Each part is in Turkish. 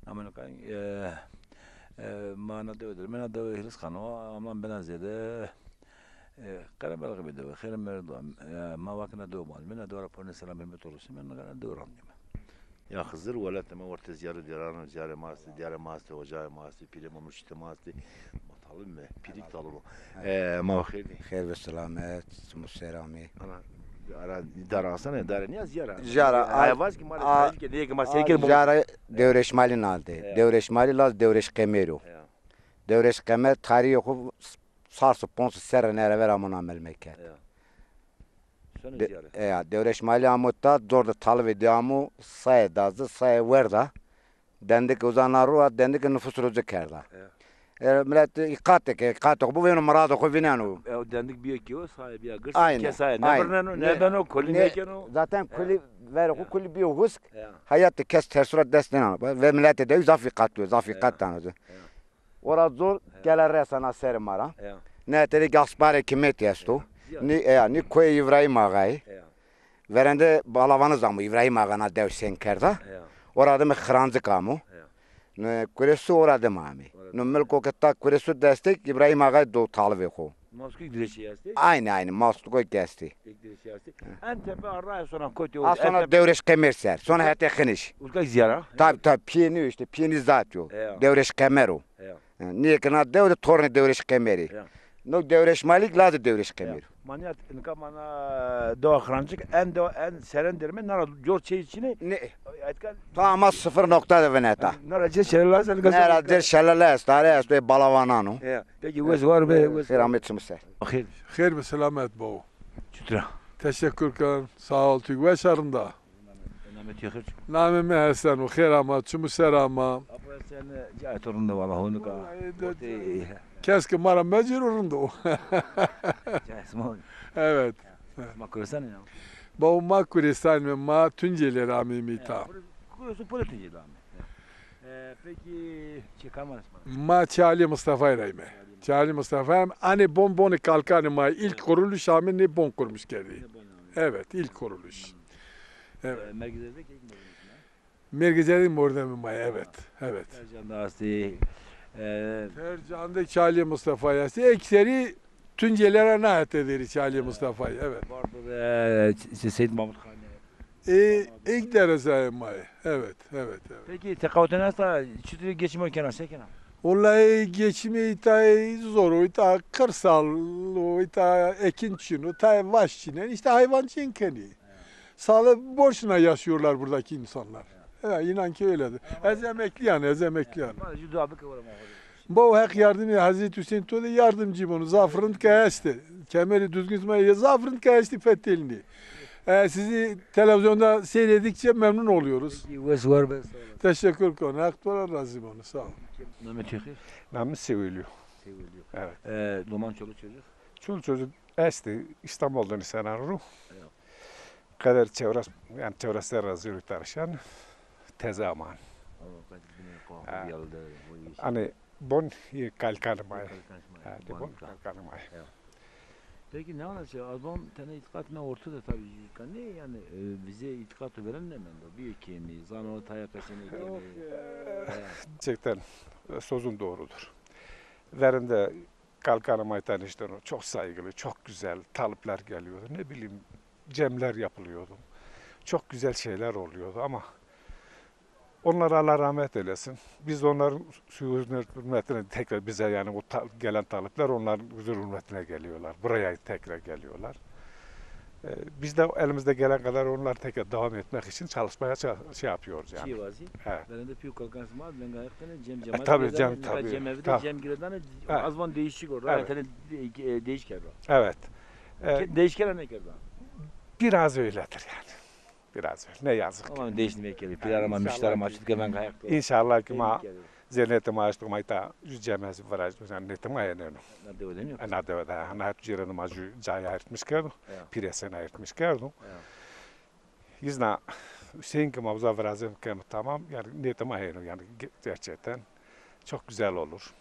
Amerikan mana dövdür. Mena döv hilis kanu ama ben azede kara balık bir döv. Khire merdo. Ma vakna döv mal. Mena döv raporun selam hürmet olursun. Ben kana döv randım. Ya Hızır vela tema orta ziyarı diyaran ziyare masti diyare masti ocağı masti pire mamuşite masti matalım mı pirik talı bu. Ma khir. خير بالسلامات مسيرامي Ana ara idare alsana idare niye ziyara? جارة Ayvaz ki mara ki diye ki ma sevgili bu. جارة دورش مالي نالدي دورش مالي لاز دورش قميرو دورش قمر تاريخو صار سبونس سر نره ورا من عمل مكان Sonra ziyare. دورش مالي عموتا زور طالب ديامو ساي دازı ساي وردا dendik uzanarı dendik nüfus rozu kerda. Millet ikatek bu benim maradı kovinanu. O dendik bir ki o sahibi ya gırs Aynen, kesay. Ne aynen. bernano ne ben o koli ne ken o. Zaten kuli ver o kuli bir husk hayatı kes tersurat desten ve millet de zafi katlıyor zafi kattanızı. Orada zor gelir resana sermara. Ne dedi gaspare kimet yestu. Ni koy İbrahim ağay. Verende balavanı zamı İbrahim ağana devsen kerda. Orada mı khranzı kamu. Ne kuresu orada mami. No milko ketta kuresu destek İbrahim ağay do talve ko. Moskik direşi yazdı. Aynı Moskova geçti. Direşi yazdı. En tepe araya sonra kötü o. Sonra devreş kemerser. Sonra hatta khiniş. Uzak ziyara. Tabi piyeni işte piyeni zat yok. Devreş kemeru. Niye kana devre torne devreş kemeri. No devreş malik lazı devreş kemer. Maniyat inka mana doğa khrancık en serendirme nara jor şey içine Ne? etkan Tamam 0 nokta da veneta. nara ce şerler sen gazı. Nera der şelale stare işte balavanano. Peki vez var be vez. Rahmet smser. Ahir. Hayır ve selamet bu. Çıtra. Teşekkür ederim. Sağ ol. Tüy ve şarında. Namet yakır. Namime Hasan ve hayır ama çumu serama. Apa sen cahit torunda valla onu ka. Keşke mara mecburunda o. Cahit mal. Evet. Makursan ya. Bu Makuristan ve ma Tunceli ramimita. Kurusu politici de peki çıkamaz mı? Ma Çali Mustafa İrayme. Çali Mustafa hani bonboni kalkanı ma ilk kuruluş amin ne bon kurmuş geldi. Evet ilk kuruluş. Evet. Merkezde ki Merkez'in mordemi ma evet. Evet. Tercihanda asti Tercan'da Çali Mustafa yası ekseri Tuncelere naat eder Çali Mustafa'yı evet. vardı Seyit Mahmut Khan. İlk derece may. Evet, evet, evet. Peki tekavüten hasta çıtırı geçmiyor kenar sekena. Vallahi geçimi ita zor, ita kırsal, ita ekinçin, ita vaşçinen, işte hayvancın kendi. Sağlık boşuna yaşıyorlar buradaki insanlar. Evet, inan ki öyledir. Ez emekli yani, ez emekli yani. Bana judo abi kıvırma. Bu hak yardımı Hazreti Hüseyin Tole yardımcı bunu. Zafrın kayasti. Kemeri düzgün tutmaya zafrın kayasti fethelini. Sizi televizyonda seyredikçe memnun oluyoruz. Peki vez var be. Teşekkür ederim. Aktora razıyım onu. Sağ ol. Mehmet Yakır. Namı seviliyor. Seviliyor. Evet. Duman çoluk çocuk. Çoluk çocuk esti İstanbul'dan istenarru. Kadar çevres yani çevresler razıyor tarışan tezaman. Hani bon kalkanmay. Evet, bon kalkanmay. Peki ne olacak? Adam tane itikat ne ortada tabii. Ne yani bize itikatı veren ne mendo? Büyük kendi, zano tayakasını gibi. Gerçekten sözün doğrudur. Verinde kalkanmay tanıştığını çok saygılı, çok güzel talepler geliyordu. Ne bileyim cemler yapılıyordu. Çok güzel şeyler oluyordu ama onlara Allah rahmet eylesin. Biz onların hürmetine tekrar bize yani o gelen talepler onların hürmetine geliyorlar. Buraya tekrar geliyorlar. Biz de elimizde gelen kadar onlar tekrar devam etmek için çalışmaya şey yapıyoruz yani. Çivazi. Evet. Ben de piyuk kalkansım abi. Ben gayet cem cemaat. Tabii cem tabii. Cem evde Tabii. cem gireden Evet. azman değişik orada. Evet. Tane değişik kerda. Evet. Değişken ne kerda? Biraz öyledir yani. Biraz öyle. Ne yazık. Ama değiştirmeye geliyor. Bir arama müşteri maçlık hemen kayak. İnşallah ki ma zennetim açtık mayta cemez varaj zennetim aynen. Ne de ödeniyor. Ana da ana ciranı maju caya ayırtmış kerdu. Piresine ayırtmış kerdu. Yüzna Hüseyin ki mavza varazım kem tamam yani netim aynen yani gerçekten çok güzel olur.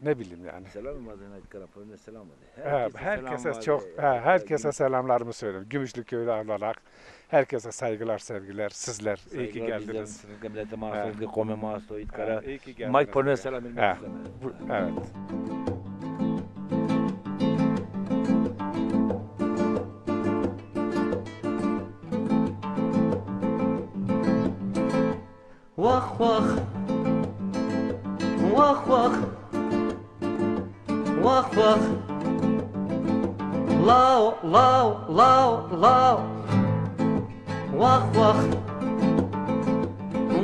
Ne bileyim yani. Selam mı vardı? Karapor'un selam vardı. Herkese çok, herkese selamlarımı söylüyorum. Gümüşlü köyü olarak herkese saygılar, sevgiler. Sizler iyi ki geldiniz. Millete mahsus, kome mahsus, itkara. İyi ki geldiniz. Mike Por'un selam Evet. Evet. Vah vah, vah vah, vah vah, lao lao lao lao, vah vah,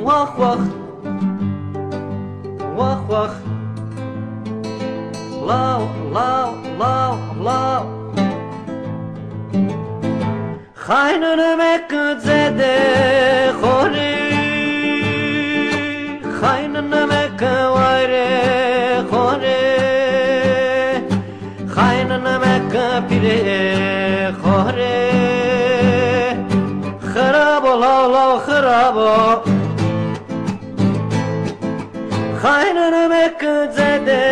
vah vah, vah vah, lao lao lao lao. Haynını mekkede khori. Haynını mekkavare khore, haynını mekkapire khore, kharabo la kharabo, haynını mekkede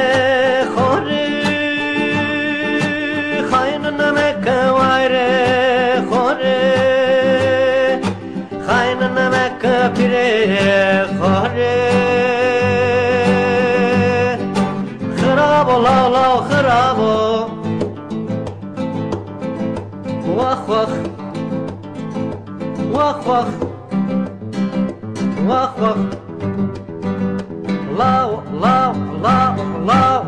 khore, haynını mekkavare khore, haynını mekkapire khore. La la kharabo, wah wah, wah wah, wah wah, lao lao lao lao.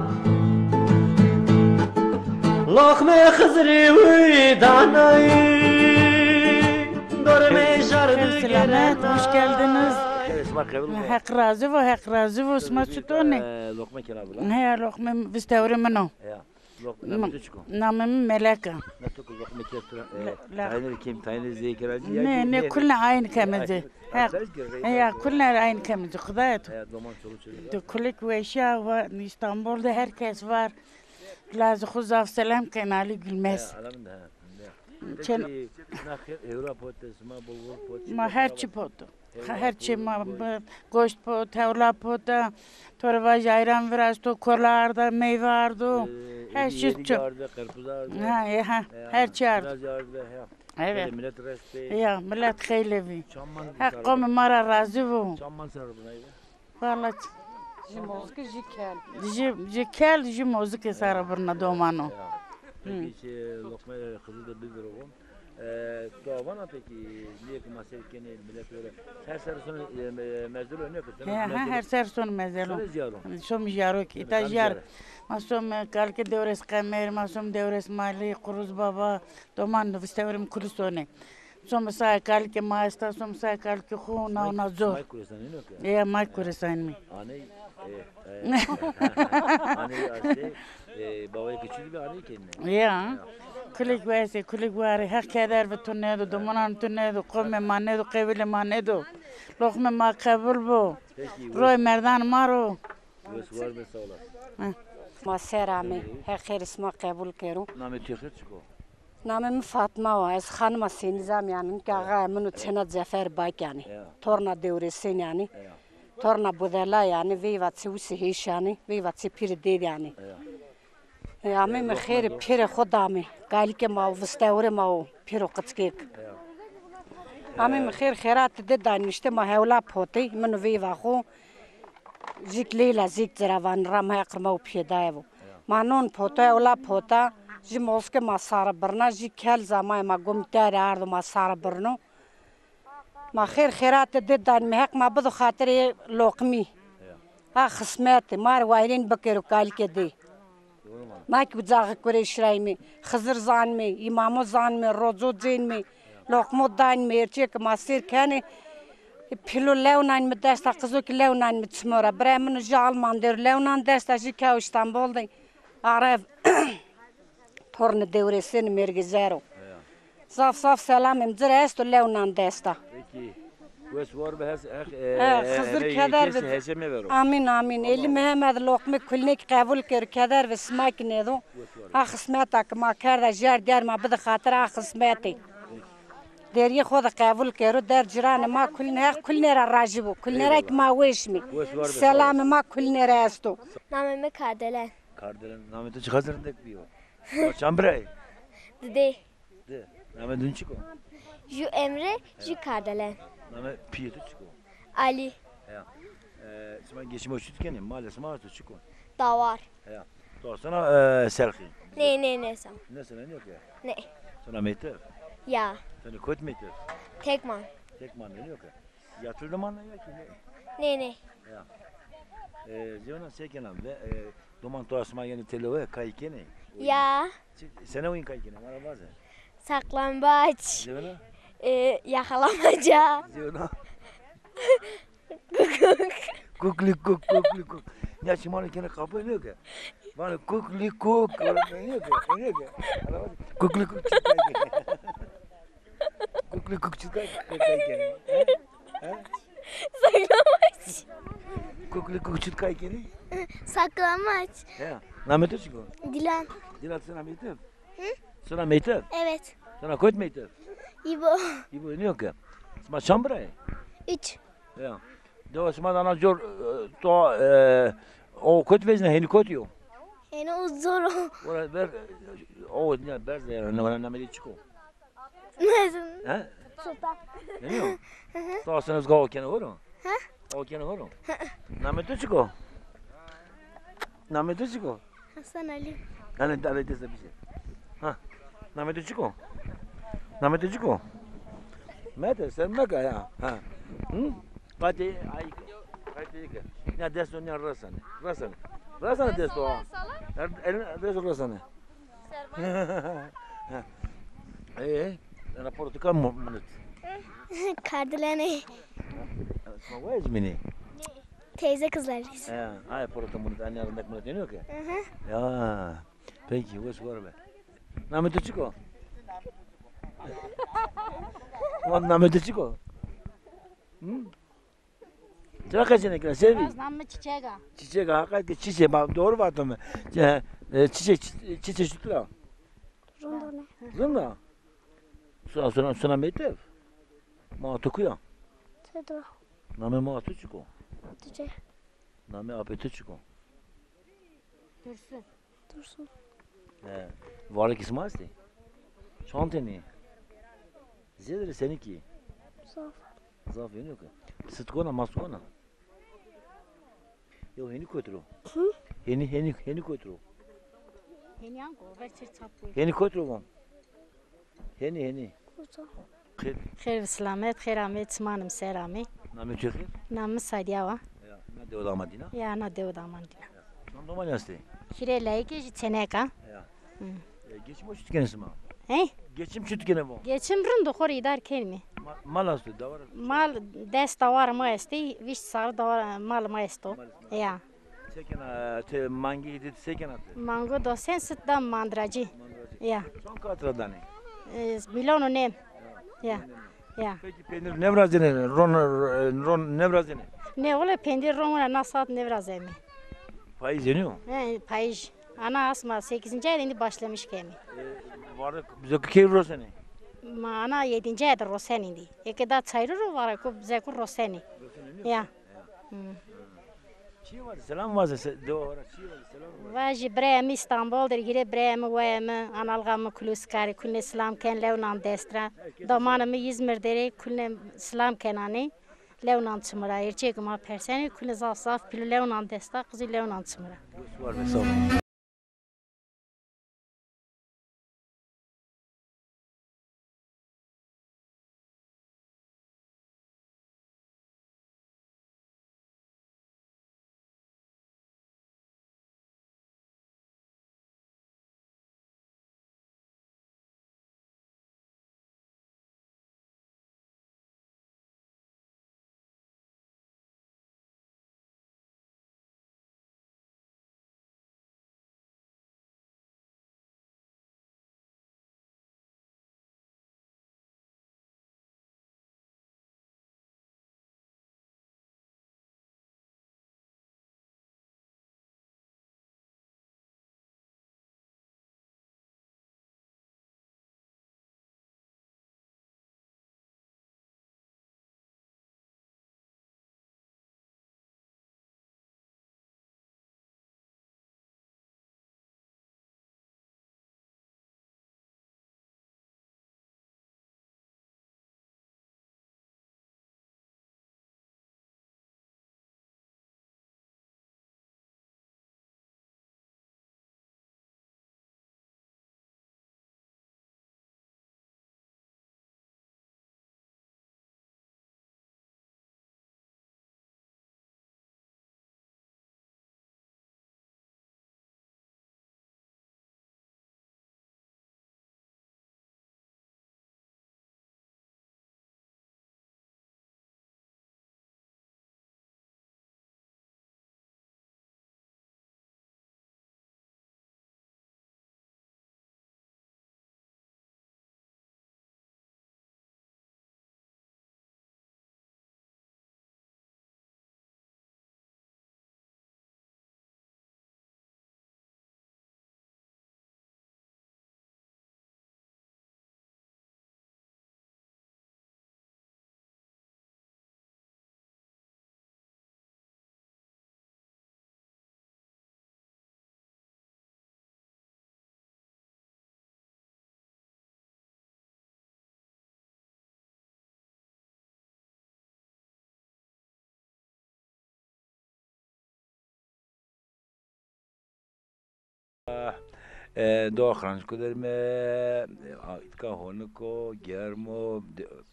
Lokme khızri uydanay, dorme jardı Selamet, hoş geldiniz. Hak Hak razı ve اسمه چطوره؟ lokma kela bula. نه لقمه بستوره منو Ya. Lokma tuçko. نامم ملکه Ne tuçko lokma kestura. لا. Taynır kim? Taynır zekeracı. نه كلنا عين كمزة هي كلنا عين كمزة خدايته Ya zaman çoluk çocuk. تو كلك ويشا وإسطنبول ده herkes var لازم خذ سلام كان علي المس Adamın da. Çen- Peki, nakil Avrupa potesma bulgur pot. ما هرچی پوتو هرچی ما گوشت پوت تاولا پوتا تورواج ayran biraz to kolarda meyve vardı her şey çok Karpuz vardı. ha her şey vardı Biraz vardı. evet Millet resti. ya millet kheylevi Çamman. hakkım mara razı bu Çamman sarı bunaydı. vallahi jikel jimozuk sara burna domano Peki lokma kızı da bir oğlum. Doğana peki niye ki maserkeni millet öyle her sene sonra mezdur önüyor ki. her ser son mezelo Ziyarum. som jarok itajar masom kalke devres kamer masom devres mali kuruz baba doman vistevrim kulisone som sa kalke maesta som sa kalke khuna na zo May kuresan iniyor ki. ya may kuresan mi Aney. Aney asti. Babaya küçük bir aney kendine. ya kulik vese kulik var hak kadar ve tunnedo domanan tunnedo komme manedo qebile manedo lokme ma qabul bu Peki. roy merdan maro Var mı sağ olasın. ما سرامه خیر اسم قبول کرو Name tüyekler çıkıyor. نامم فاطمه و از خانم سینزام یعنی که آقا منو چنا زفر باک یعنی تورنا دورسین یعنی تورنا بودلا یعنی وی واتسی وسی هیش یعنی وی واتسی پیر دید یعنی امم خیر پیر خدامه قال که ما وستور ما پیر قطکیک امم خیر خیرات دد دانشته ما هولا پوتی منو وی واخو زیک لیلا زیک زراوان رام هقرما و پیدایو مانون پوتا اولا پوتا جی موسک ما سارا برنا جی کل زمای ما گمتار آرد ما سارا برنو ما خیر خیرات دد دان مهق ما بدو خاطر لقمی خصمت مار وایرین بکرو کال که دی ما کی بزاق کره شرای می خزر زان می امامو زان می روزو زین می لقمو دان می ارچه که ما سیر کنه پیلو لونان می دست قزو که لونان می تسمورا برای منو جال ماندر لونان دست جی که استانبول دی عرب تورن دورسین مرگزارو صاف سلام امزر است لونان دستا Peki. Wes var be خزر کدر heseme ver o. آمین آمین الی محمد لقمه کلنیک قبول کرد کدر و سماک نیدو خصمت که ما کرده جار دیار ما بده خاطر خصمتی دری خود قبول کرد در جران ما کل نر راجبو کل نر که ما ویش می سلام ما کل نر استو Nameme Kardelen. Kardelen Namet'e çıkazırın dek biyo. Çambre. Dede. De. Namet dün çıko. Ju Emre, ju Kardelen. Namet piyetu çıko. Ali. Ya. Şimdi geçim o çütkeni maalesef maalesef çıko. Davar. Ya. Daha sonra selfie. Ne sam. Ne sana ne yok ya? Ne. Sonra meyte. Ya. Sana kötü meyte. Tekman. Tek man ne yok ya? Yatırdı man ya ki ne? Ne. Ya. Ziyona sekenem ve doman toasma yeni televe kaykene. Ya. Sana oyun kaykene var bazı. Saklambaç. Ziyona. Yakalamaca. Ziyona. Kukuk. Kuk. Ya şimdi bana kene kapı ne yok ya? Bana kuk. Ne yok ya? Ne yok ya? Kuk. Kuk çıkar kaykene. Saklambaç. Kuk kaykene. Saklambaç. Ya. Namet'e çıkıyor. Dilan. Dilat sana meyte. Sana meyte. Evet. Sana kötü meyte. İbo. İbo ne yok ya? Sana şambray. 3. Ja. Då som man har gjort då och köttvägen henne kött ju. Yani uzun. Och ver ne berz ya när man chico. Nasıl? Ha? Sultan. Ne yok? Då sen ska åka hör. Ha? Åka hör. Namet chico. Namet chico. Hasan Ali. Yani dale dese bir şey. Ha. Namet chico. Namet chico. Mete sen mega ya. Ha. Hı? Hadi ay. Hadi ki. Ya desto ne rasane. Rasane desto. El desto rasane. Raportu kam minut. Kardelen'e. Ma waj mini. Teyze kızlarıyız. Ay portu minut anne arındak minut ne yok ya? Ya. Peki wes var be. Nameto chico. Nameto chico. Çırak kaçına kadar sevi. Namı çiçeğe. Çiçek hakikaten çiçek bak doğru baktın mı? Çiçek sütla. Zında. Sonra metev. Ma tukuya. Sedra. Name ma tuçuko. Tüce. Name apetuçuko. Dursun. Varlık ismasti. Şanteni. Zedre seninki. Zaf. Zaf yok. Sıtkona maskona. Yo heni kötürü. Heni kötürü. Yeni anko ver çapı. Heni kötürü var. Heni. Kuza. Xeyr selamet, xeyr amet, ismanım Selami. Name çekir. Namı Sadiya va. Ya ne de oda Madina. Ya na dev damandina. Nam doman yasti. Kire layıkı jiteneka. Ya. Geçim o çütkenesi mi? He? Geçim çütkene bu. Geçim rın dokor idar kelmi. Mal astı da var. Mal des davar mı esti, viş sar davar mal mı esto. Ya. Sekena te mangi idi sekena te. Mango do sen sıttan mandracı. Ya. Son katradan. Milonu nem. Ya. Ya. Peki peynir nevrazene, ron nevrazene. Ne ola pendir romuna nasat nevrazemi. Faiz yeniyor. He payış. Ana asma 8. ayda indi başlamış kemi. Var bize keyif rosene. Ma ana 7. ayda rosen indi. Ekeda çayrı var ko bize ko roseni. Ya. Çi var selam var deva var çi var selam var. Vaji brem İstanbul der gire brem ve analgam kuluskari kulne islam ken levnan destra. Damanımı İzmir dere kulne islam kenani. Levnan çımıra erçek ma perseni kulne zaf pil levnan desta kızı levnan çımıra. Var mesela. دو خرانش کدرمه ایتکا هونکو گرمو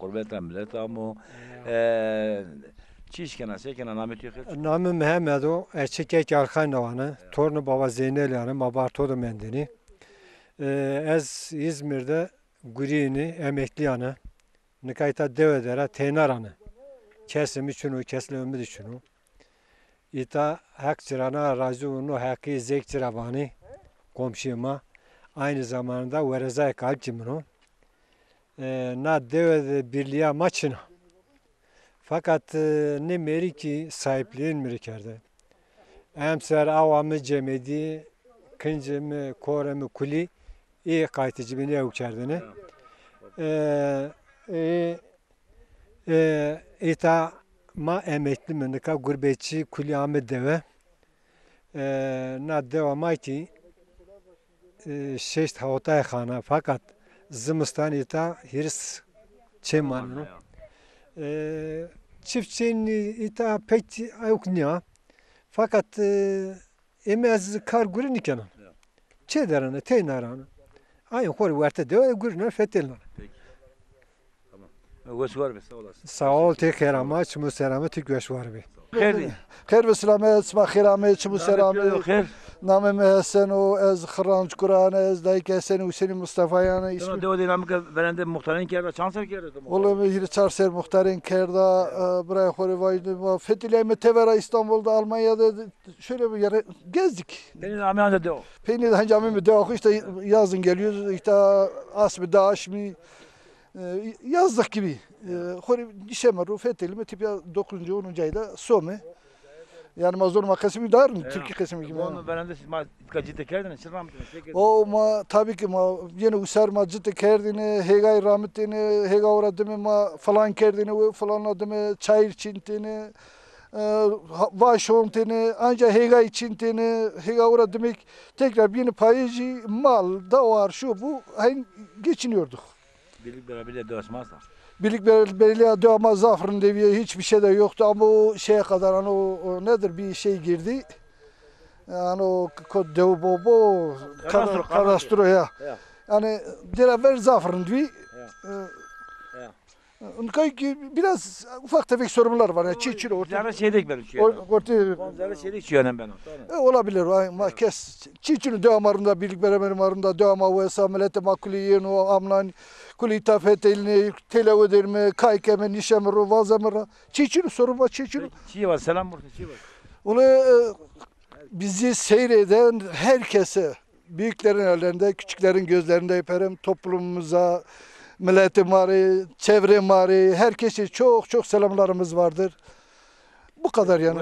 قربت ملتامو چیش کنه سه کنه نامی توی خیلی Namı Mehmet o, erkek Erkan Navanı, torunu baba Zeynel yani, Mabarto'da mendini. Ez İzmir'de Gurini, emekli yanı, Nikayta Devedere, Teynaranı. Kesim için o, kesilimiz için o. İta Hakçırana, Razıunu, Hakkı Zekçirabani, komşuma. Aynı zamanda Verezay Kalkimin o. Na Devede Birliğe maçına. Fakat ne meri ki sahipliğin mirikerde. Emser avamı cemedi, kıncımı, koremi kuli, iyi kaytıcı beni evkerdini. İta ma emekli minika gurbetçi kuli amı deve. Na devamı ki şeşt havotay khana fakat zimistan ita hirs çemanı. Çiftçinin ita pek yok niye? Fakat emez kar gurin iken. Çederane, teynarane. Ay kor verte de guriner fetelner. وسوار بس والله Sağ ol tekrar ama çmu selamet güveşvar be. خير خير بسلامة اسمع خير عمي شمو سلامة خير نامي مهسن وأز خرانج قرآن أز دايك حسن وسني مصطفى يعني شنو دو دينامك برنده مختارين كيردا شانسر كيردا والله مهير çarser muhtarın kerda buraya khori vaydı fetile tevera İstanbul'da Almanya'da şöyle bir yere gezdik. Benim amiyanda de o. Peynir hangi amimi de işte yazın geliyoruz işte asmi daş mi yazdık gibi. Khori dişemer fetile tipi 9. 10. ayda Somi. Yani mazlum kısmı dar mı? Türkiye kısmı gibi. Onu berende siz ma kaçı tekerdiniz, siz rahmetli. O ma tabii ki ma yine usar ma ciddi kerdini, hegay rahmetini, hega uğradım ma falan kerdini, falan adımı çayır çintini, vaşontini, ancak hegay çintini, hega uğradım tekrar bir payıcı mal da var şu bu hani geçiniyorduk. Birlik beraber de asmazsa. Birlik belirliğe devamlı zaferin deviye hiçbir şey de yoktu ama o şeye kadar hani o nedir bir şey girdi. Yani o kod dev bobo kadastro ya. Yani beraber zaferin devi. Ki biraz ufak tefek sorunlar var. Yani çiçir orta. Zara şeydik ben şu. Zara şeydik şu ben. Olabilir. Ama kes çiçirin devamlarında birlik beraberim arında devamı ve samelete makuliyen o amlan kuli tafetelini tele öderme kaykeme nişemru vazamra çiçir sorun var çiçir. Çiğ var selam olsun çiğ var. Onu bizi seyreden herkese büyüklerin ellerinde küçüklerin gözlerinde öperim toplumumuza milletim var, çevrem var, herkese çok çok selamlarımız vardır. Bu kadar yani.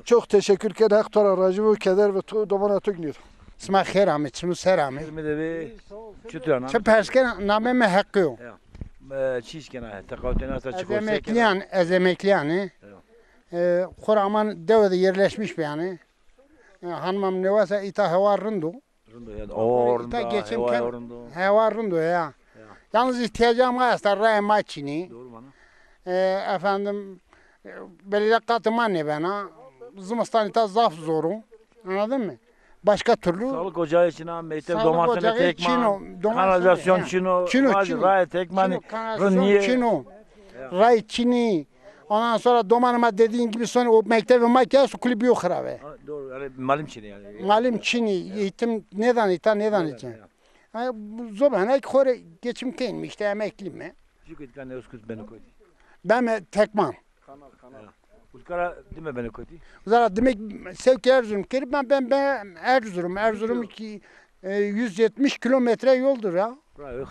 Çok teşekkür ederim. Hektar aracı bu keder ve domana tügnür. اسمع خير عمي شنو سر عمي شو بحسكن نامي ما حقيو çiş gene taqavtena ta çıkıyor. Emekliyan Kuraman devede yerleşmiş bir yani. Hanımam ne varsa ita hevarındu. Orunda geçimken hevarındu ya. Yalnız ihtiyacım var raya maçini. Efendim belediye katman ne bana. Zimistan ita zaf zoru. Anladın mı? Başka türlü sağlık ocağı için mektep domatesine tekman, kanalizasyon çino, ray tekman, çino, ray çini. Ondan sonra domanıma dediğin gibi sonra o mektebi makyaj kulübü yok herhalde. Doğru, yani malim çini yani. Malim çini, eğitim neden için? Zobana kore geçim keyim işte emekli mi? Çünkü tane uskut beni koydu. Ben tekman. Kanal. Uskara değil mi beni koydu? Zara demek sevk Erzurum kere ben Erzurum ki 170 kilometre yoldur ya.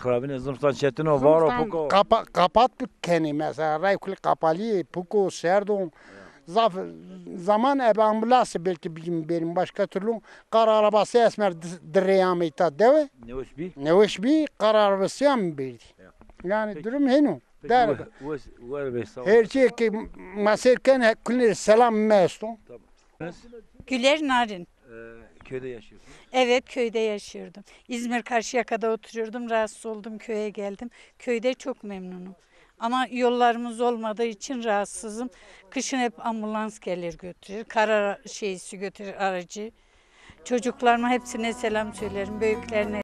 Kırabın Erzurum'dan çetin o var o puko. Kapat bu kendi mesela Raykul kapalı puko serdon. Zaman ambulası belki benim başka türlü kar arabası esmer direyam ita deve. Ne hoş bir kar arabası yam bildi. Yani durum henu. Her şey ki maserken kullir selam mesto. Güler Narin. Köyde yaşıyorsun. Evet köyde yaşıyordum. İzmir Karşıyaka'da oturuyordum. Rahatsız oldum köye geldim. Köyde çok memnunum. Ama yollarımız olmadığı için rahatsızım. Kışın hep ambulans gelir götürür. Kara götürür aracı. Çocuklarıma hepsine selam söylerim. Büyüklerine.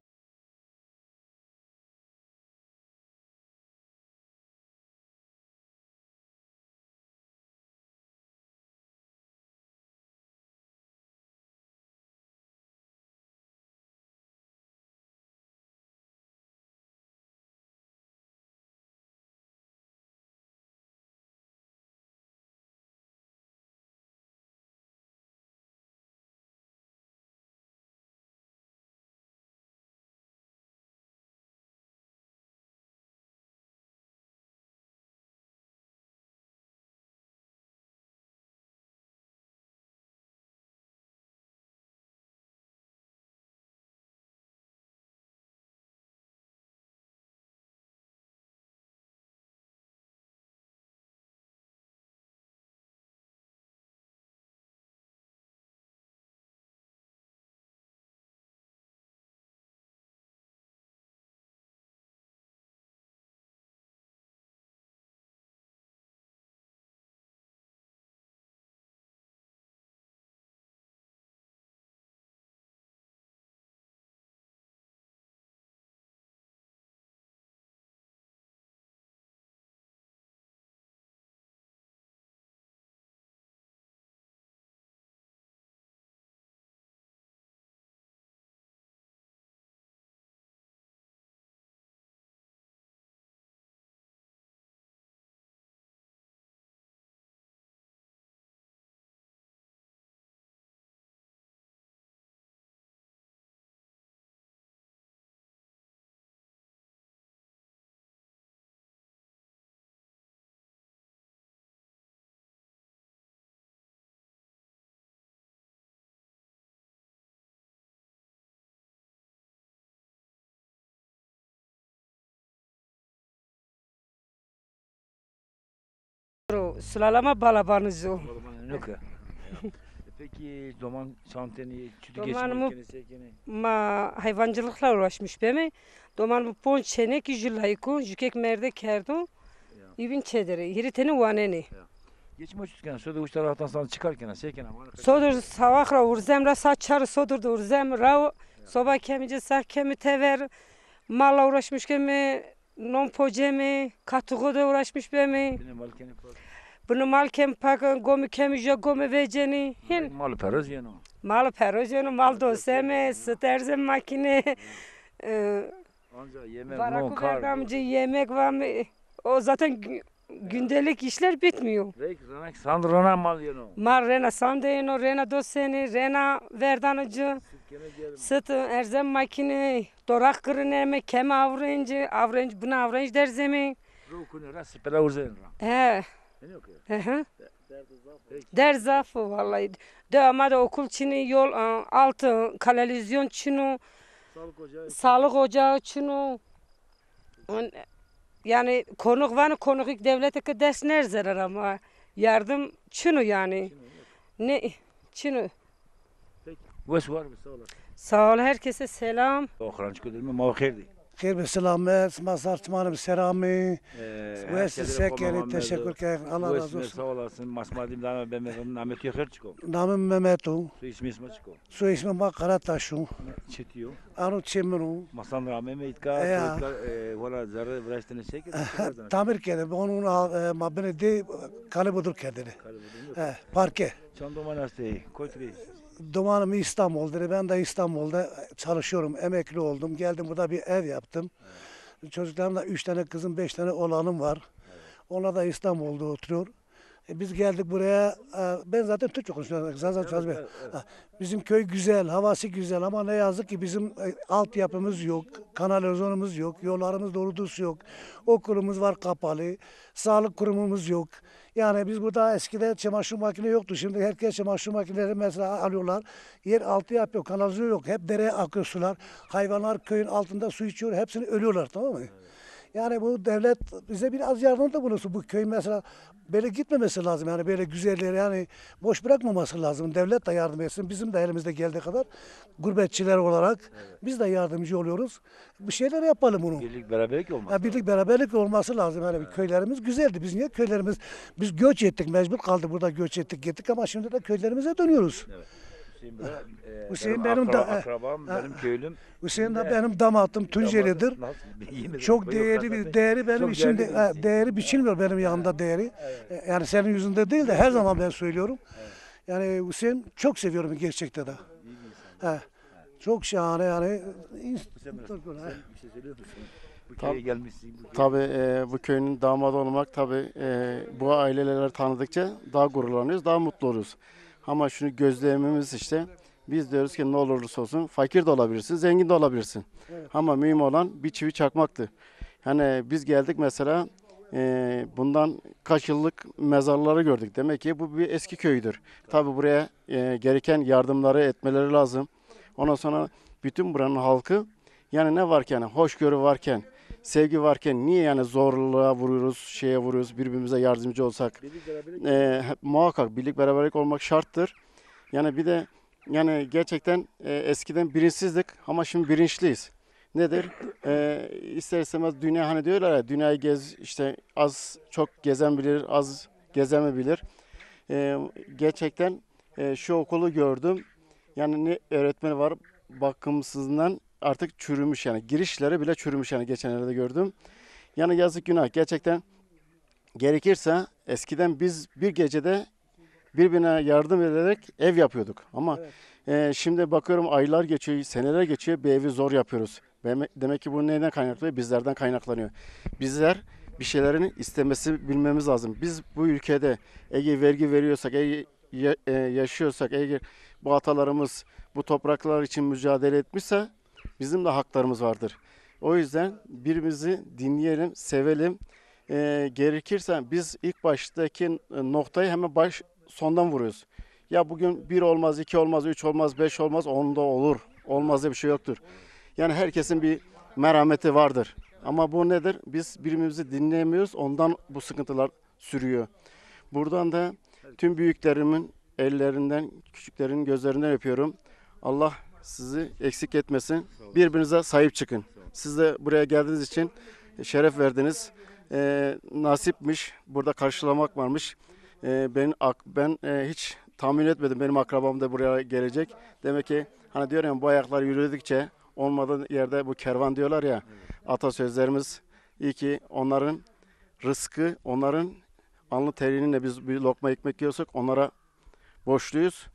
Sulalama balabanızı. Peki doman çanteni, çütü Domanımı geçmek sekeni. ma hayvancılıkla uğraşmış bemi. Doman bu pon çene ki jülayku jükek merde kerdo. İbin çedere. Hiriteni vaneni. Geçme çütken, şöyle uç taraftan sana çıkarken sekene. Sodur savakra urzemra saçarı sodur da urzem rav. Soba kemici sah kemi tever. Malla uğraşmış kemi. Non pocemi. Katuğu da uğraşmış bemi. Bunu mal kem pak gomi kemijo gomi veceni. Mal peroz yeno. Mal peroz yeno, mal doseme, sterzem makine. Anca yemek, Baraku verdamcı yemek var mı? O zaten gündelik işler bitmiyor. Renak sandrona mal yeno. Mal rena sandeno, rena doseni, rena verdanıcı. Sıt erzem makine, dorak kırıneme, kem avrenci, avrenci, buna avrenci derzemi. Rukunu rası pela urzen. He. Derzafı vallahi. Devamada okul çini, yol altı, kanalizasyon çini, sağlık ocağı çini. Yani konuk var, konuk ilk devlete ders nerzeler ama yardım çini yani. Ne çini. Vos var mı sağ ol. Sağ ol herkese selam. Okranç kudurma mavkirdi. خير بسلامات ما صارت معنا بسلامة وسكري teşekkür ederim. Allah razı olsun. Sağ olasın. Masmadim dana ben Ahmet Yöker çıko. Namım Mehmet'u. Su ismi çıko. Su ismi bak Karataş'u. Çetiyor. Anu Çemru. Masan rağmen meytka. Valla zarı bıraştığını çeker. Tamir kedi. Onun mabini de kalıbıdır kedini. Parke. Çandoman hastayı. Koytri. Dumanım İstanbul'dur. Ben de İstanbul'da çalışıyorum. Emekli oldum. Geldim burada bir ev yaptım. Çocuklarımla 3 tane kızım, 5 tane oğlanım var. Onlar da İstanbul'da oturuyor. Biz geldik buraya. Ben zaten Türkçe konuşuyorum. Bizim köy güzel, havası güzel ama ne yazık ki bizim altyapımız yok, kanalizasyonumuz yok, yollarımız doğru düz yok. Okulumuz var kapalı, sağlık kurumumuz yok. Yani biz burada eskiden çamaşır makine yoktu. Şimdi herkes çamaşır makineleri mesela alıyorlar. Yer altı yapıyor, kanalizasyon yok. Hep dereye akıyor sular. Hayvanlar köyün altında su içiyor. Hepsini ölüyorlar, tamam mı? Yani bu devlet bize biraz yardım da bulunsun. Bu köy mesela böyle gitmemesi lazım. Yani böyle güzelleri yani boş bırakmaması lazım. Devlet de yardım etsin. Bizim de elimizde geldiği kadar gurbetçiler olarak biz de yardımcı oluyoruz. Bir şeyler yapalım bunu. Birlik beraberlik olması. Yani birlik beraberlik olması lazım. Yani köylerimiz güzeldi. Biz niye köylerimiz biz göç ettik, mecbur kaldık burada göç ettik gittik ama şimdi de köylerimize dönüyoruz. Evet. Hüseyin Bey, Hüseyin benim da akrabam, benim köylüm. Hüseyin de benim damatım Tunceli'dir. Çok değeri benim için değeri biçilmiyor benim yanımda değeri. Yani senin yüzünde değil de her zaman ben söylüyorum. Yani Hüseyin çok seviyorum gerçekten de. Çok şahane yani. Bir şey söylüyor musun? Bu köye gelmişsin. Tabii bu köyün damadı olmak tabii bu aileleri tanıdıkça daha gururlanıyoruz, daha mutlu oluyoruz. Ama şunu gözlemimiz işte biz diyoruz ki ne olursa olsun fakir de olabilirsin, zengin de olabilirsin. Evet. Ama mühim olan bir çivi çakmaktı. Hani biz geldik mesela bundan kaç yıllık mezarları gördük. Demek ki bu bir eski köydür. Tabii buraya gereken yardımları etmeleri lazım. Ondan sonra bütün buranın halkı yani ne varken, hoşgörü varken, sevgi varken niye yani zorluğa vuruyoruz, şeye vuruyoruz, birbirimize yardımcı olsak. Muhakkak birlik beraberlik olmak şarttır. Yani bir de yani gerçekten eskiden bilinçsizdik ama şimdi bilinçliyiz. Nedir? İster istemez dünya hani diyorlar ya dünyayı gez işte az çok gezen bilir, az gezemebilir. Gerçekten şu okulu gördüm. Yani ne öğretmeni var bakımsızından artık çürümüş yani girişleri bile çürümüş yani geçenlerde gördüm. Yani yazık günah gerçekten gerekirse eskiden biz bir gecede birbirine yardım ederek ev yapıyorduk. Ama şimdi bakıyorum aylar geçiyor, seneler geçiyor bir evi zor yapıyoruz. Demek ki bu neyden kaynaklanıyor? Bizlerden kaynaklanıyor. Bizler bir şeylerin istemesi bilmemiz lazım. Biz bu ülkede eğer vergi veriyorsak, eğer yaşıyorsak, eğer bu atalarımız bu topraklar için mücadele etmişse bizim de haklarımız vardır. O yüzden birbirimizi dinleyelim, sevelim. Gerekirse biz ilk baştaki noktayı hemen sondan vuruyoruz. Ya bugün 1 olmaz, 2 olmaz, 3 olmaz, 5 olmaz, 10 da olur. Olmaz diye bir şey yoktur. Yani herkesin bir merhameti vardır. Ama bu nedir? Biz birbirimizi dinleyemiyoruz. Ondan bu sıkıntılar sürüyor. Buradan da tüm büyüklerimin ellerinden, küçüklerin gözlerinden öpüyorum. Allah sizi eksik etmesin. Birbirinize sahip çıkın. Siz de buraya geldiğiniz için şeref verdiniz. Nasipmiş. Burada karşılamak varmış. Ben hiç tahmin etmedim. Benim akrabam da buraya gelecek. Demek ki hani diyorum ya bu ayaklar yürüdükçe olmadığı yerde bu kervan diyorlar ya. Atasözlerimiz iyi ki onların rızkı, onların alnı teriyle biz bir lokma ekmek yiyorsak onlara borçluyuz.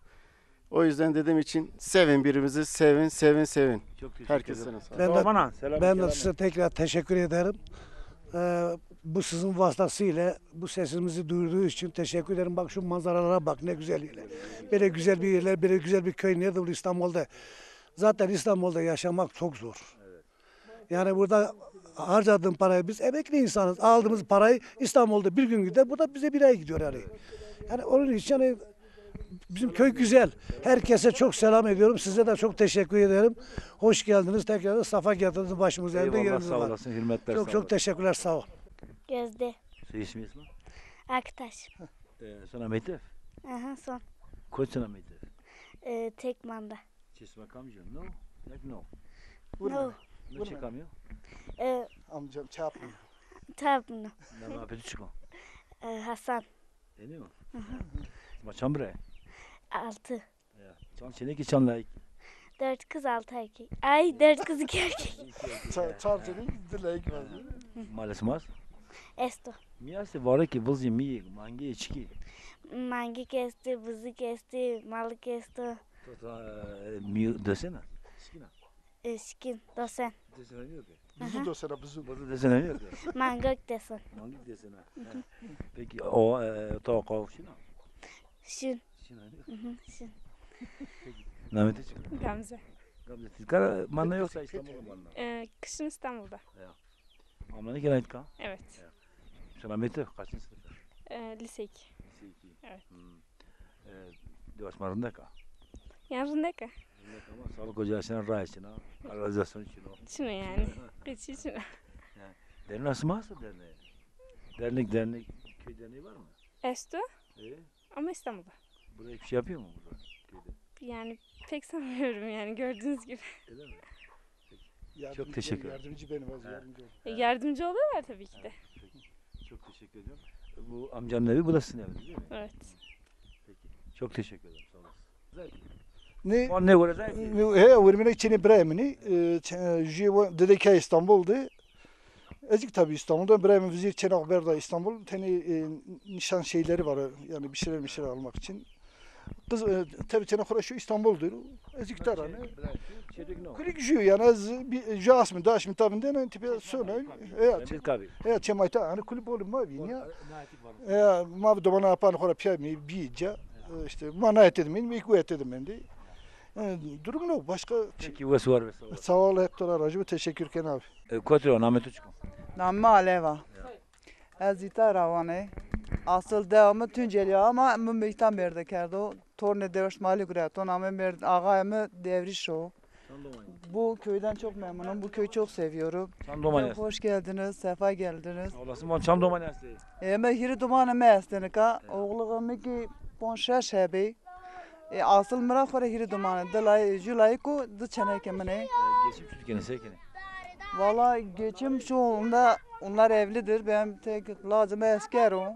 O yüzden dediğim için sevin birbirimizi, sevin. Çok teşekkür Herkese Ben de size tekrar teşekkür ederim. Bu sizin vasıtasıyla bu sesimizi duyurduğu için teşekkür ederim. Bak şu manzaralara bak ne güzel yerler. Böyle güzel bir yerler, böyle güzel bir köy nerede bu İstanbul'da? Zaten İstanbul'da yaşamak çok zor. Yani burada harcadığım parayı biz emekli insanız. Aldığımız parayı İstanbul'da bir gün gider. Burada bize bir ay gidiyor yani. Yani onun için yani bizim köy güzel. Herkese çok selam ediyorum. Size de çok teşekkür ederim. Hoş geldiniz. Tekrar safa getirdiniz başımız üzerinde yeriniz var. Sağ olasın. Hürmetler. Çok teşekkürler. Sağ ol. Gözde. İsmi? Aktaş. Sana Mehter? Aha son. Koç sana Mehter? Tek manda. Çesme kamcı. No? No. No. Ne çıkamıyor? Amcam çarpmıyor. Çarpmıyor. Ne yapıyordu çıkıyor? Hasan. Eniyor? Maçan bre? 6. Çan çeneki çanla. 4 kız 6 erkek. Ay 4 kız 2 erkek. Çarpının dilek var. Maalesef mas? Esto. Miyase var ki vızı mi mangi içki. Mangi kesti, buzu kesti, malı kesti. Mi desene. Skina. Skin, dosen. Desene yok. Buzu desene buzu. Buzu desene yok. Mangok desen. Mangi desene. Peki o toka şuna. Şun. Şun. Nameti çıkıyor. Gamze. Gamze. Kara manna yoksa İstanbul'da manna. Kışın İstanbul'da. Ama ne kadar ka? Evet. Sana Mete kaçıncı sınıfta? Lise 2. Lise 2. Evet. Ders marında ka? Yarın ka? Ama sağlık ocağısına rayısına, kanalizasyon için o. Şunu yani. Geçi şunu. Dernek nasıl mağazı dernek? Dernek, köy derneği var mı? Esto. Ama İstanbul'da. Burada bir şey yapıyor mu burada köyde? Yani pek sanmıyorum yani gördüğünüz gibi. Öyle mi? Çok teşekkür ederim. Yardımcı benim az yardımcı. Yardımcı oluyorlar tabii ki de. Çok teşekkür ediyorum. Bu amcanın evi, bu da sizin eviniz değil mi? Evet. Peki. Çok teşekkür ederim. Sağ olasın. Güzel. Ne? Ne görecek? He, vermene içine Bremen'i, dedeke İstanbul'du. Ezik tabii İstanbul'da, Bremen Vizir Çenakber'de İstanbul, nişan şeyleri var, yani bir şeyler almak için. Kız tabii Çenakber'de şu İstanbul'dur, ezik tarafı. Kulik jüyor yani az bir jasmin, daşmin tabinden tipi sonra. Evet, çemayta, hani kulüp olur mavi ya. Mavi domana yapan kora piyami biyice, işte manayet edemeyin, mekuyet edemeyin de. Durum ne? Başka. Peki, vesu var vesu. Sağ ol Hector aracı, teşekkür ken abi. Kotro, namet uçku. Namı Aleva. Ezita Ravane. Asıl devamı Tunceli ama mümkten merde kerdo. Torne devş mali gure. Toname merde ağayımı devriş o. Bu köyden çok memnunum. Bu köyü çok seviyorum. Çok hoş geldiniz, sefa geldiniz. Olasın ben çam domanes. Hiri dumanı meslenika. Oğlumu ki ponşaş hebi. Asıl mıra kore hiri dumanı. Dalay julay ko da çeneke mene. Geçim Türkiye'nin sekeni. Valla geçim şu anda onlar evlidir. Ben tek lazım eskerim.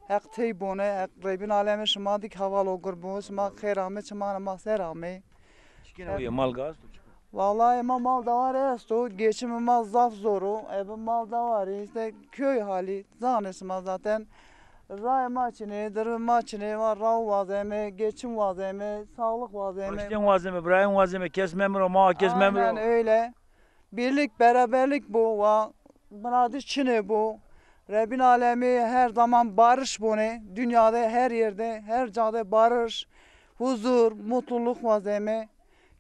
Hak teybone, hak Rabbin alemi şımadik havalı okur bu. Şıma khayrame, şıma nama serame. Çıkene mal gaz. Vallahi ama mal da var esto. Geçimi mal zaf zoru. Evi mal da var. İşte köy hali. Zannesima zaten. Ray maçını, dırı maçını var. Rav vazeme, geçim vazeme, sağlık vazeme. Başlayan vazeme, İbrahim vazeme, kes memuru, ma kes memuru. Aynen öyle. Birlik, beraberlik bu. Bana Çin'e bu. Rabbin alemi her zaman barış bu ne? Dünyada her yerde, her cadde barış, huzur, mutluluk vazeme.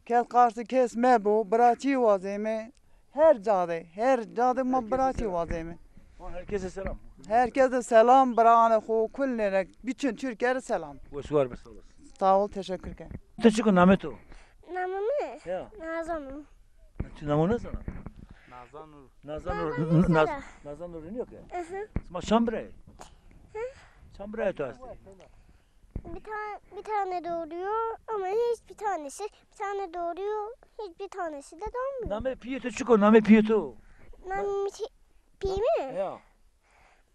Kes karşı kesme bu, bırakı vazeme. Her cadde ma bırakı vazeme. Herkese selam. Herkese selam, bırakana ko kullerine, bütün Türkiye'ye selam. Vesuar be sağ Sağ ol, teşekkür ederim. Teşekkür namet o. Namı Ya. Nazan'ım. Namı ne sana? Nazanur ne yok ya? Ama şambre. Şambre to asti. Bir tane doğuruyor ama hiçbir tanesi hiçbir tanesi de doğmuyor. Name Pietro çuko, name Pietro. Name Pi mi? Ya.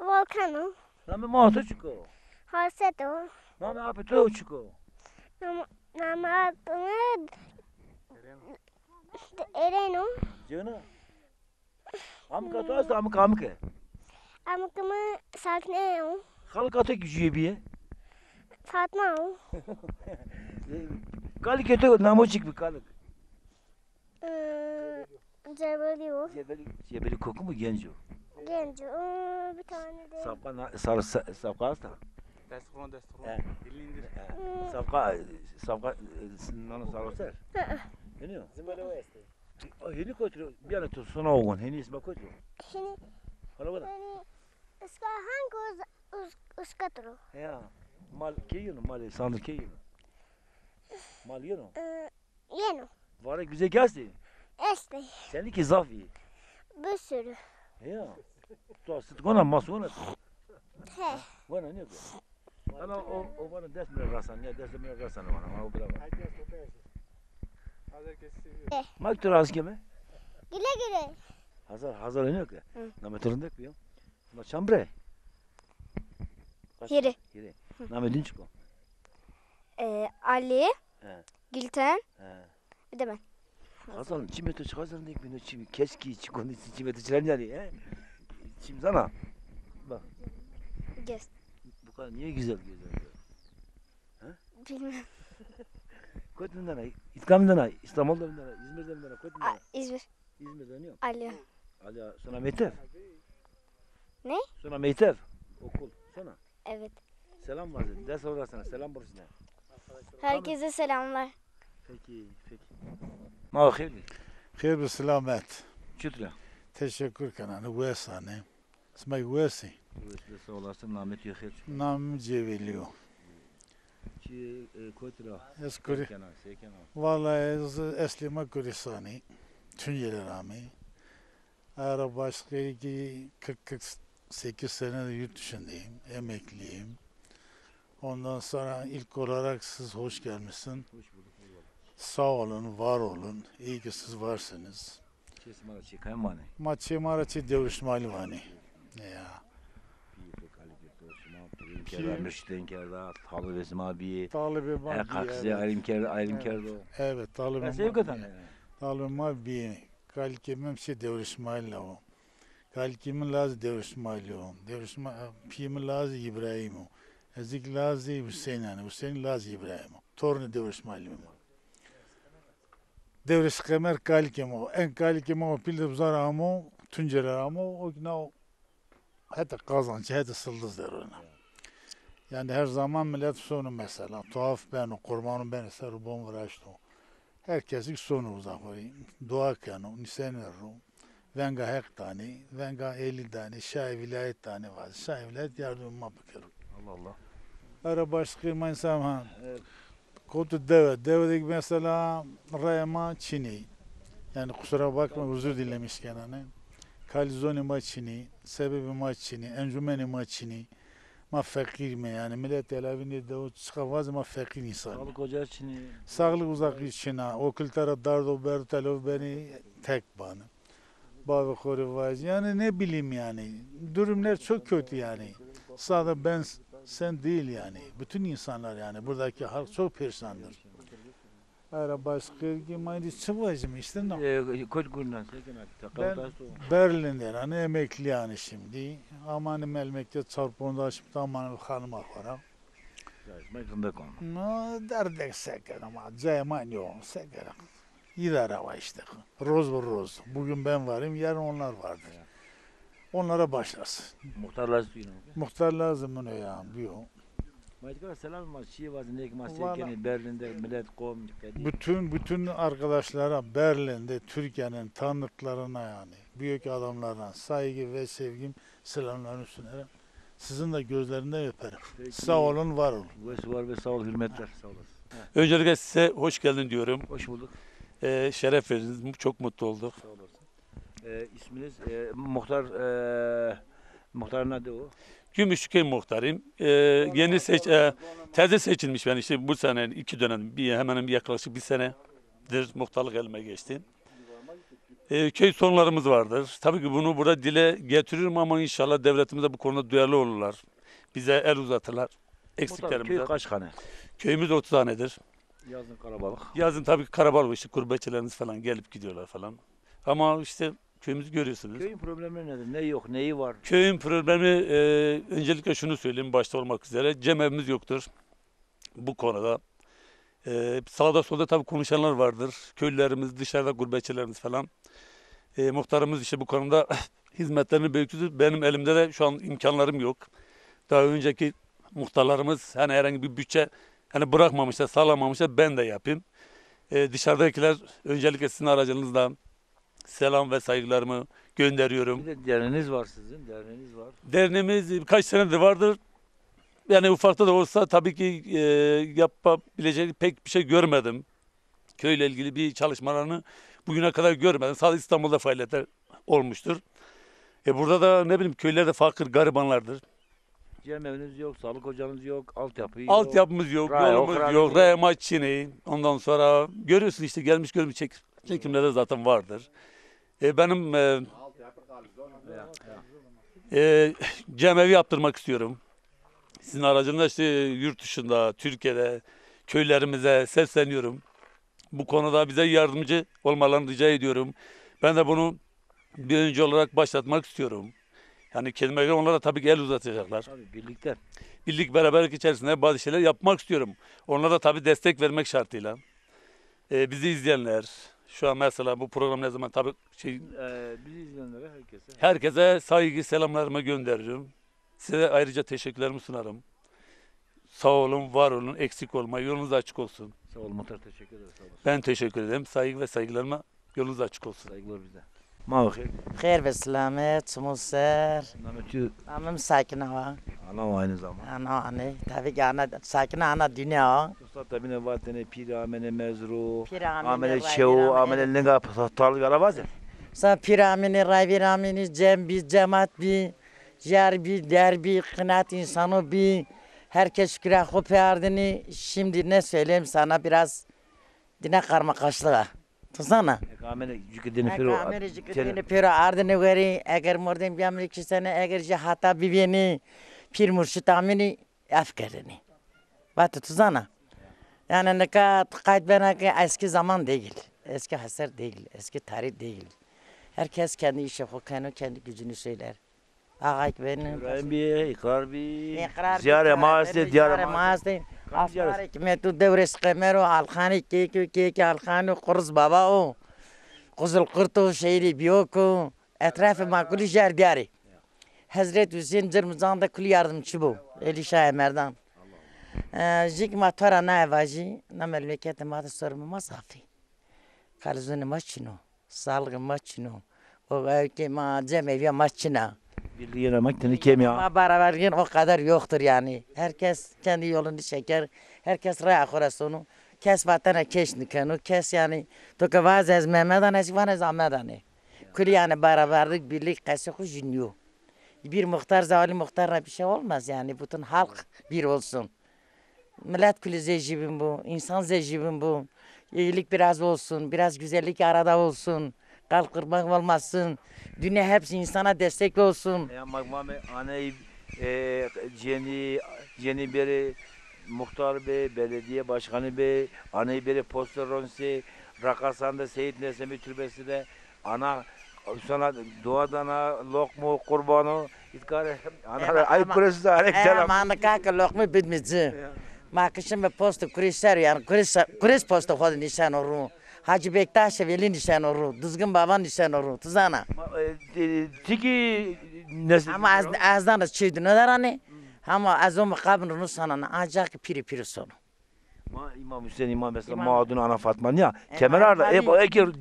Volcano. Name Mato çuko. Harseto. Name Apetro çuko. Name Apetro. Ereno. Cana. Amka to asti amka. Amkamı Sakneo. Halka tek gücü bir. Fatma. Kalık eto namoçik bir kalık. Cebeli. Cebeli koku mu genco? Genco. Bir tane de. Sapka hasta. Destekron. Dilindir. Sapka nana sarıser. Biliyor musun? Zimele o este. Heni koyuyor. Bir yana tut sonra oğun. Heni isme koyuyor. Heni. Hala bana. Iska hangi uskatro? Ya. Mal keyino, mal sandık keyino. Mal yeno. Yeno. Var güzel geldi. Este. Seninki zafi. Bir sürü. Ya. To sıt gona masona. He. Bana ne yapıyor? Ama o bana desme rasan ya desme rasan bana o bravo. Hazır kessin. Maktur aske mi? Güle. Hazır ne yok ya? Name turunda yapıyor. Ma chambre. Hiri. Name din çıkıyor. Ali. Gülten. Bir de ben. Hazal çimete çıkazan dik beni çim keski çıkon için çimete çıran yani he. Çim sana. Bak. Göz. Bu kadar niye güzel. Ha? Bilmem. Koytundan ay, İstanbul'dan ay, İstanbul'dan ay, İzmir'den ay, Koytundan ay. İzmir. İzmir'den yok. Ali. Ali sonra Mehtef. Ne? Sonra Mehtef. Okul. Sonra. Evet. Selam var. Ders orasına selam borusuna. Herkese selamlar. Peki. Ma hayır. Hayır bir selamet. Şükür. Teşekkür kananı vesane. İsmi Vesi. Vesi sağ olasın. Namet yahir. Nam Ceveliyo. Ki koytura. Eskuri. Vallahi eslime kurisani. Tünyeli rami. Ara başka 48 sene yurt dışındayım. Emekliyim. Ondan sonra ilk olarak siz hoş gelmişsin. Hoş bulduk. Sağ olun, var olun. İyi ki siz varsınız. Çesmaraçı kaymane. Maçı maraçı devrişmali vani. Ya. kerda, mürşidin kerda, talib esm abi. Talibim abi. Kaksiye ayrım kerda. Evet, talibim. Sevgatan. Talibim abi. Kalkimim şey Devr İsmail'le o. Kalkimin lazı Devr İsmail'le o. Devr İsmail, piyimin lazı İbrahim o. Ezik lazı Hüseyin yani. Hüseyin lazı İbrahim o. Torunu Devr İsmail'im o. Devr İskemer kalkim o. En kalkim o. Pilde buzarağım o. Tuncerağım o. O yine o. Hatta kazançı, hatta sıldız der ona. Yani her zaman millet sonu mesela. Tuhaf ben o. Kurbanım ben ise rubam uğraştı o. Herkesin sonu uzak var. Dua kanu, nisan verru. Venga hek tane, venga 50 tane, şahi vilayet tane var. Şahi vilayet yardımıma bakıyorum. Allah Allah. Ara başka insan ha. Kodu deve. Devedeki mesela rayama Çin'i. Yani kusura bakma özür dilemişken hani. Kalizoni maçini, sebebi maçini, encümeni maçini. Ma fakir mi yani millet elavini de o çıkavaz ma fakir insan. Sağlık ocağı için. Sağlık uzak için ha. O kültara dardo bertelo beni tek bana. Baba koru vaz. Yani ne bileyim yani. Durumlar çok kötü yani. Sadece ben sen değil yani. Bütün insanlar yani. Buradaki halk çok perişandır. Ara başka gibi çıvacım işte. Koç günden Ben Berlin'den hani emekli yani şimdi. Amanım elmekte çarpında açıp da amanım hanıma var. No derdek seker ama cayman yok seker. İdare var işte. Roz. Bugün ben varım, yarın onlar vardır. Onlara başlasın. Muhtar lazım. Muhtar lazım bunu ya. Biyo. Maçkara selam var. Şii var. Nek masakeni Berlin'de millet kom. Bütün arkadaşlara Berlin'de Türkiye'nin tanıklarına yani büyük adamlarına saygı ve sevgim selamlarını sunerim. Sizin de gözlerinden öperim. Peki. Sağ olun, var olun. Var ve sağ ol, hürmetler. Sağ olasın. Öncelikle size hoş geldin diyorum. Hoş bulduk. Şeref verdiniz. Çok mutlu olduk. Sağ olasın. İsminiz muhtar nedir o? Gümüşköy muhtarıyım. Yeni teze seçilmiş ben işte bu sene 2 dönem hemen yaklaşık 1 senedir muhtarlık elime geçti. Köy sorunlarımız vardır. Tabii ki bunu burada dile getiririm ama inşallah devletimize bu konuda duyarlı olurlar. Bize el uzatırlar. Eksiklerimize. Köy kaç tane? Köyümüz 30 tanedir. Yazın karabalık. Yazın tabii karabalık işte gurbetçilerimiz falan gelip gidiyorlar falan. Ama işte köyümüzü görüyorsunuz. Köyün problemi nedir? Ne yok, neyi var? Köyün problemi öncelikle şunu söyleyeyim başta olmak üzere. Cemevimiz yoktur. Bu konuda. Sağda solda tabii konuşanlar vardır. Köylülerimiz, dışarıda gurbetçilerimiz falan. Muhtarımız işte bu konuda hizmetlerini büyütüyor. Benim elimde de şu an imkanlarım yok. Daha önceki muhtarlarımız hani herhangi bir bütçe hani bırakmamışlar, sağlamamışlar, ben de yapayım. Dışarıdakiler öncelikle sizin aracınızla selam ve saygılarımı gönderiyorum. Bir de derneğiniz var sizin, derneğiniz var. Derneğimiz birkaç senedir vardır. Yani ufakta da olsa tabii ki yapabilecek pek bir şey görmedim. Köyle ilgili bir çalışmalarını bugüne kadar görmedim. Sadece İstanbul'da faaliyetler olmuştur. Burada da ne bileyim köylerde fakir, garibanlardır. Cemeviniz yok, sağlık ocağınız yok, Altyapımız yok, yolumuz yok, rayama Çin'i. Ondan sonra görüyorsun işte gelmiş çekimlerde zaten vardır. Benim cemevi yaptırmak istiyorum. Sizin aracınızda işte yurt dışında, Türkiye'de köylerimize sesleniyorum. Bu konuda bize yardımcı olmalarını rica ediyorum. Ben de bunu bir önce olarak başlatmak istiyorum. Yani kendime göre onlara tabii ki el uzatacaklar. Tabii birlikte. Birlik beraberlik içerisinde bazı şeyler yapmak istiyorum. Onlara da tabii destek vermek şartıyla. Bizi izleyenler, şu an mesela bu program ne zaman tabii bizi izleyenlere herkese. Herkese saygı selamlarımı gönderirim. Size ayrıca teşekkürlerimi sunarım. Sağ olun, var olun, eksik olmayın, yolunuz açık olsun. Sağ olun muhtar, teşekkür ederim. Sağ olasın. Ben teşekkür ederim. Saygı ve saygılarıma yolunuz açık olsun. Saygılar bize. Mağdur. Xeyr ve selamet, çumuser. Nametçi. Namım Sakine var. Ana aynı zaman. Ana anne. Tabii ki ana Sakine ana dünya. Usta tabii ne vatene pir amene mezru. Pir amene amene çevu amene linga talı galavaz. Sa pir amene ray amene cemaat bi yer bi der bi kınaat insanı bi herkes şükür kopardığını şimdi ne söyleyeyim sana biraz dine karmaşıklığa. Tutsana. Amene cüküdeni pero. Amene cüküdeni pero ardını göre eğer mordem bir Amerika sene eğer hata bibeni pir murşit amene Efkerini. Batı tuzana. Yani ne kadar kaydbena ki eski zaman değil. Eski hasar değil. Eski tarih değil. Herkes kendi işi okur, kendi gücünü söyler. Ağay benim. İbrahim bir, ikrar bir. İkrar Ziyare maası, diyare maası. Aslar hikmetu devres kemeru alkhani keki alkhani kuruz baba o. Kuzul kurtu şehri biyoku. Etrafı makuli yer diyari. Hazreti Hüseyin Cırmızan'da kuli yardımcı bu. Elişah Emer'dan. Jik matara na evaji, na memleketi matı sorumu masafi. Kalzuni maçino, salgı maçino. O evki ma cemeviye maçina. Birliğe yemek teni kemiğe. Ama beraberliğin o kadar yoktur yani. Herkes kendi yolunu çeker. Herkes raya korasonu. Kes vatana keşnikenu. Kes yani. Toka vaz ez Mehmedan esifan ez Ahmedane. Kuli yani beraberlik, birlik, kesiku jinyo. Bir muhtar, zavali muhtarla bir şey olmaz yani. Bütün halk bir olsun. Millet külü zecibim bu. İnsan zecibim bu. İyilik biraz olsun. Biraz güzellik arada olsun. Kalp kırmak olmasın. Dünya hepsi insana destek olsun. Ya magmame anayı Ceni beri muhtar bey, belediye başkanı bey, anayı beri posteronsi, Rakasan'da Seyit Nesemi Türbesi de ana sana doğadana lokmu kurbanı itkare ana ayıp kurası da hareketler. Ama kaka lokmu bitmici. Makışım ve postu kurisler yani kuris postu kodu nişan oru. Hacı Bektaş Veli nişan oru. Düzgün Baba nişan oru. Tuzana. Tiki nesli. Ama azdan da çiğdin öder hani. Ama az o mukabını sana ancak piri sonu. İmam Hüseyin İmam mesela Mağdun Ana Fatma ya. Kemer arda.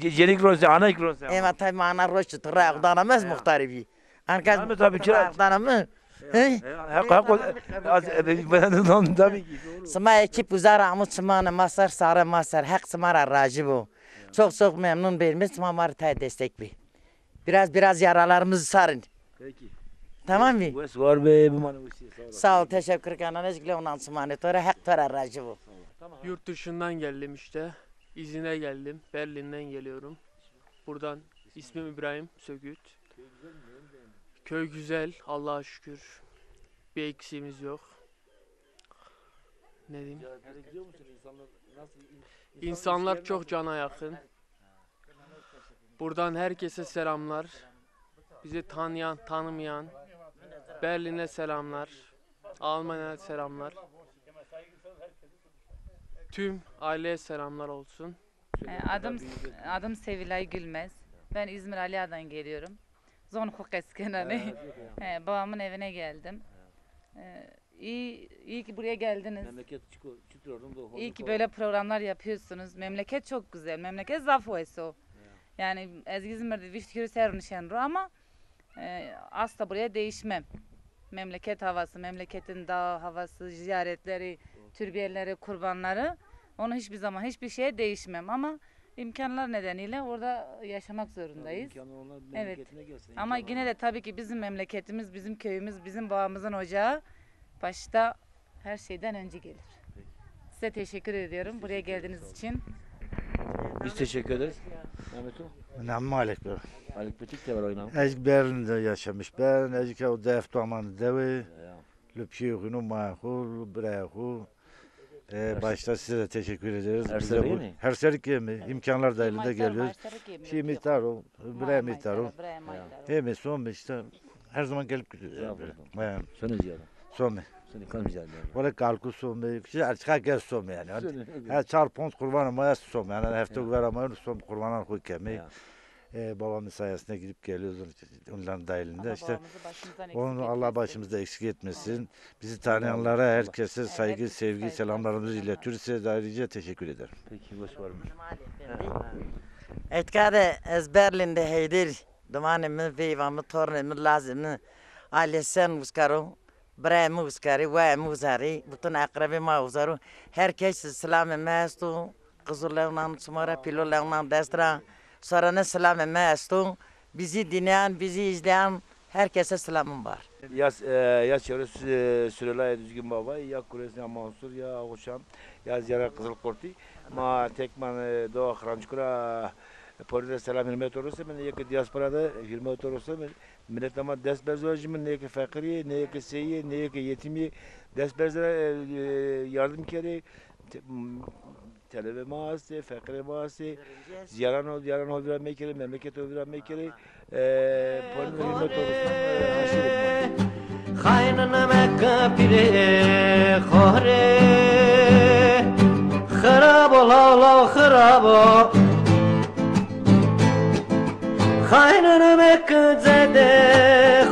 Jenik roze ana ikroze. Evet tabi ana roştu. Tırak danamaz muhtari bi. Ankaz tabi kira. Danamı. Tabii ki. Sıma ekip uzar amut sımanı masar sarı masar. Hak sımara racı bu. Çok memnun benim. Sıma tay destek bi. Biraz yaralarımızı sarın. Peki. Tamam mı? Var be bu bana sağ ol teşekkür ederim. Nezgle onan sımanı. Tora hak tora racı bu. Yurt dışından geldim işte. İzine geldim. Berlin'den geliyorum. Buradan ismim İbrahim Söküt. Köy güzel, Allah'a şükür. Bir eksiğimiz yok. Ne diyeyim? İnsanlar çok cana yakın. Buradan herkese selamlar. Bizi tanıyan, tanımayan. Berlin'e selamlar. Almanya'ya selamlar. Tüm aileye selamlar olsun. Adım Sevilay Gülmez. Ben İzmir Aliya'dan geliyorum. Zonhuk Eskenani. Babamın evine geldim. İyi ki buraya geldiniz. İyi ki böyle programlar yapıyorsunuz. Memleket çok güzel. Memleket zafo. Yani İzmir'de vişkürü serunişenru ama asla buraya değişmem. Memleket havası, memleketin dağ havası, ziyaretleri, türbiyeleri, kurbanları. Onu hiçbir zaman hiçbir şeye değişmem ama imkanlar nedeniyle orada yaşamak zorundayız. Evet. Ama yine de tabii ki bizim memleketimiz, bizim köyümüz, bizim babamızın ocağı başta her şeyden önce gelir. Size teşekkür ediyorum buraya geldiğiniz için. Biz teşekkür ederiz. Mehmet o. Nam Malik be. Malik Betik de var oynam. Ecik Berlin'de yaşamış. Ben ecik o deftu aman devi. Lüpşiyukunu mahul, bırakul. Başta size de teşekkür ederiz. Her serik yemi, imkanlar dahilinde geliyoruz. Şey mitaro, bre mitaro. Hem son işte her zaman gelip gidiyoruz. Sonra ziyade. Son. Seni kan ziyade. Valla kalku son. Şey açık gel son yani. Her çarpons kurbanı maya son yani. Hafta veramayın son kurbanan koy kemi. Babamın sayesinde gidip geliyoruz onların dahilinde. İşte onu Allah başımızda eksik etmesin. Bizi tanıyanlara, herkese saygı, sevgi, selamlarımızı iletiyoruz. Size de ayrıca teşekkür ederim. Peki, hoş var mı? Etkade ez Berlin'de heydir. Dumanımı, veyvamı, torunumı, lazımı. Ailesen uskaru, brayımı uskari, vayımı uzari. Bütün akrabımı uzaru. Herkes selamı mestu. Kızıllarından sumara, pilollarından destra. Sonra ne selam emestun. Bizi dinleyen, bizi izleyen herkese selamım var. Ya çevre Sürelay Düzgün Baba, ya Kuresine Mansur, ya Hoşam, ya Ziyara Kızılkurti. Ma tekman doğa Kırançkura Polide selam hürmet olursa ben yeki diasporada hürmet olursa millet ama dest berzojim ne yeki fakiri ne yeki seyyi ne yeki yetimi dest berzere yardım kere talebe maası fakire maası yaran öldürme kere memleket öldürme kere polide hürmet olursa haşirim Kaynana Mekka pire khore Kharab la kharab Kaynana Mekka zede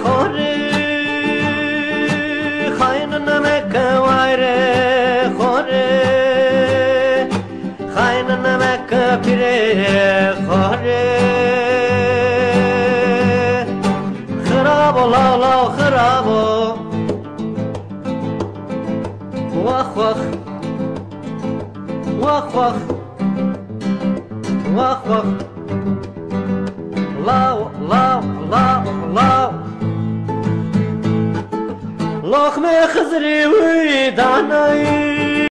khore Kaynana Mekka vayre khore Kaynana Mekka pire khore Kharab la kharab Vah vah Vah vah Vah vah Lav lav lav lav Lokme khızri uydanayi